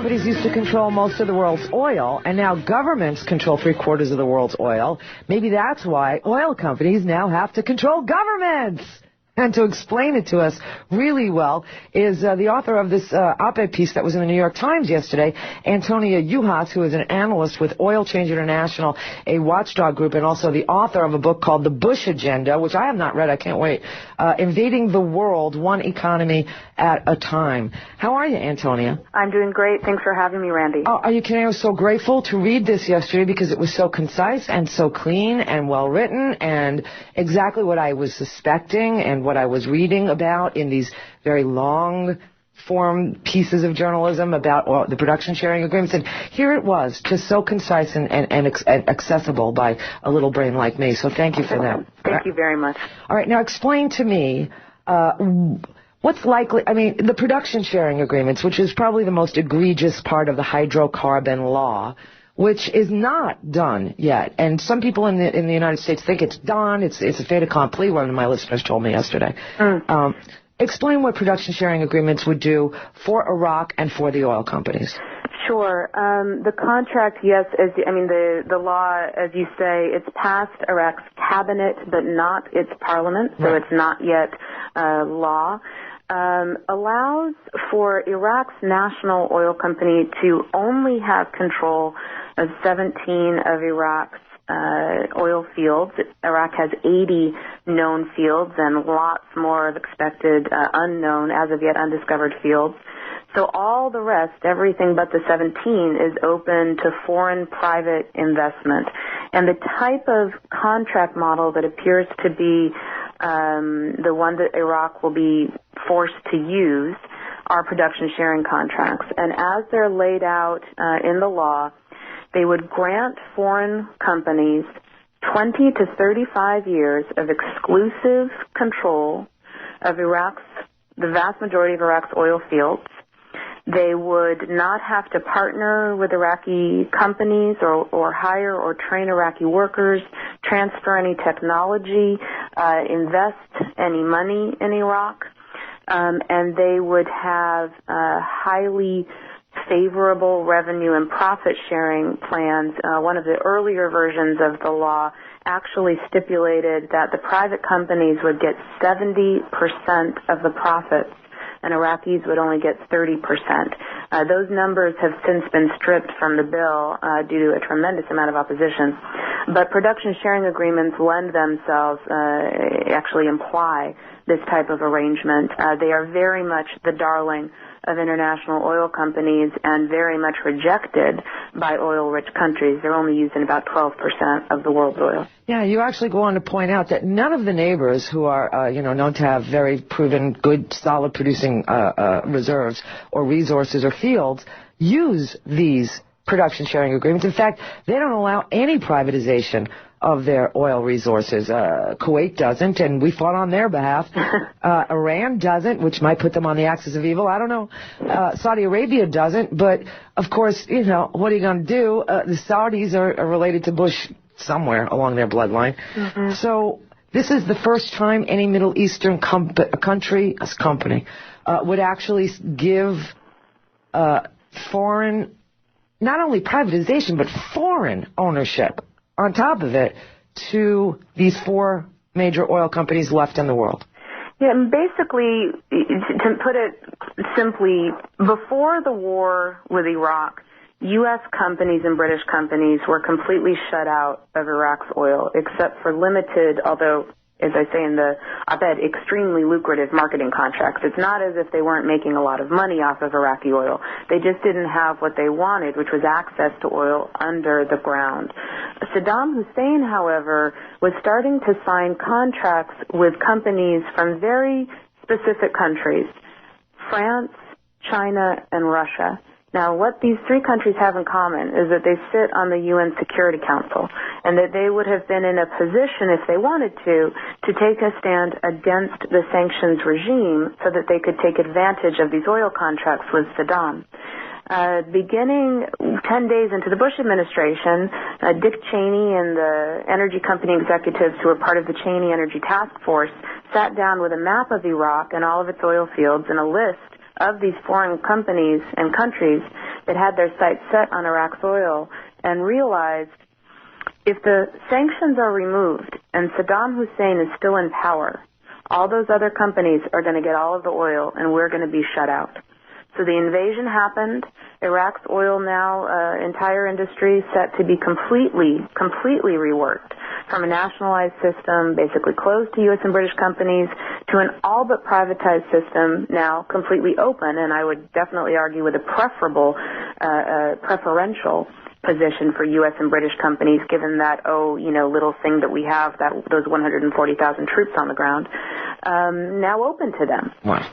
companies used to control most of the world's oil, and now governments control 3/4 of the world's oil. Maybe that's why oil companies now have to control governments. And to explain it to us really well is the author of this op-ed piece that was in the New York Times yesterday, Antonia Juhasz, who is an analyst with Oil Change International, a watchdog group, and also the author of a book called The Bush Agenda, which I have not read. I can't wait. Invading the World, One Economy at a Time. How are you, Antonia? I'm doing great. Thanks for having me, Randy. Oh, are you kidding? I was so grateful to read this yesterday because it was so concise and so clean and well written and exactly what I was suspecting and what I was reading about in these very long form pieces of journalism about the production sharing agreements. And here it was, just so concise and accessible by a little brain like me. So thank you for that. Thank you very much. All right, now explain to me what's likely, I mean, the production sharing agreements, which is probably the most egregious part of the hydrocarbon law, which is not done yet. And some people in the United States think it's done. It's a fait accompli, one of my listeners told me yesterday. Explain what production sharing agreements would do for Iraq and for the oil companies. Sure. The contract, yes, the law, as you say, it's passed Iraq's cabinet, but not its parliament, so It's not yet law. Allows for Iraq's national oil company to only have control of 17 of Iraq's oil fields. Iraq has 80 known fields and lots more of expected unknown, as of yet undiscovered fields. So all the rest, everything but the 17, is open to foreign private investment. And the type of contract model that appears to be the one that Iraq will be forced to use are production sharing contracts. And as they're laid out in the law, they would grant foreign companies 20 to 35 years of exclusive control of the vast majority of Iraq's oil fields. They would not have to partner with Iraqi companies or hire or train Iraqi workers, transfer any technology, invest any money in Iraq, and they would have highly favorable revenue and profit sharing plans. One of the earlier versions of the law actually stipulated that the private companies would get 70% of the profits and Iraqis would only get 30%. Those numbers have since been stripped from the bill due to a tremendous amount of opposition. But production sharing agreements lend themselves, actually imply this type of arrangement. They are very much the darling of international oil companies and very much rejected by oil-rich countries. They're only used in about 12% of the world's oil. Yeah, you actually go on to point out that none of the neighbors who are, known to have very proven, good, solid producing reserves or resources or fields use these production sharing agreements. In fact, they don't allow any privatization of their oil resources. Kuwait doesn't, and we fought on their behalf. Iran doesn't, which might put them on the axis of evil. I don't know. Saudi Arabia doesn't, but of course, what are you going to do? The Saudis are related to Bush somewhere along their bloodline. Mm-hmm. So this is the first time any Middle Eastern company would actually give foreign, not only privatization, but foreign ownership on top of it to these four major oil companies left in the world. Yeah, and basically, to put it simply, before the war with Iraq, U.S. companies and British companies were completely shut out of Iraq's oil, except for limited, although, as I say in the op-ed, extremely lucrative marketing contracts. It's not as if they weren't making a lot of money off of Iraqi oil. They just didn't have what they wanted, which was access to oil under the ground. Saddam Hussein, however, was starting to sign contracts with companies from very specific countries, France, China, and Russia. Now, what these three countries have in common is that they sit on the UN Security Council and that they would have been in a position, if they wanted to take a stand against the sanctions regime so that they could take advantage of these oil contracts with Saddam. Beginning 10 days into the Bush administration, Dick Cheney and the energy company executives who were part of the Cheney Energy Task Force sat down with a map of Iraq and all of its oil fields and a list of these foreign companies and countries that had their sights set on Iraq's oil and realized if the sanctions are removed and Saddam Hussein is still in power, all those other companies are going to get all of the oil and we're going to be shut out. So the invasion happened. Iraq's oil now, entire industry set to be completely reworked from a nationalized system, basically closed to U.S. and British companies, to an all but privatized system now completely open, and I would definitely argue with a preferential position for U.S. and British companies, given that, little thing that we have, those 140,000 troops on the ground, now open to them. Wow.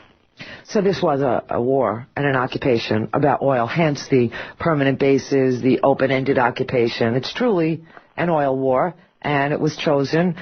So this was a war and an occupation about oil, hence the permanent bases, the open-ended occupation. It's truly an oil war, and it was chosen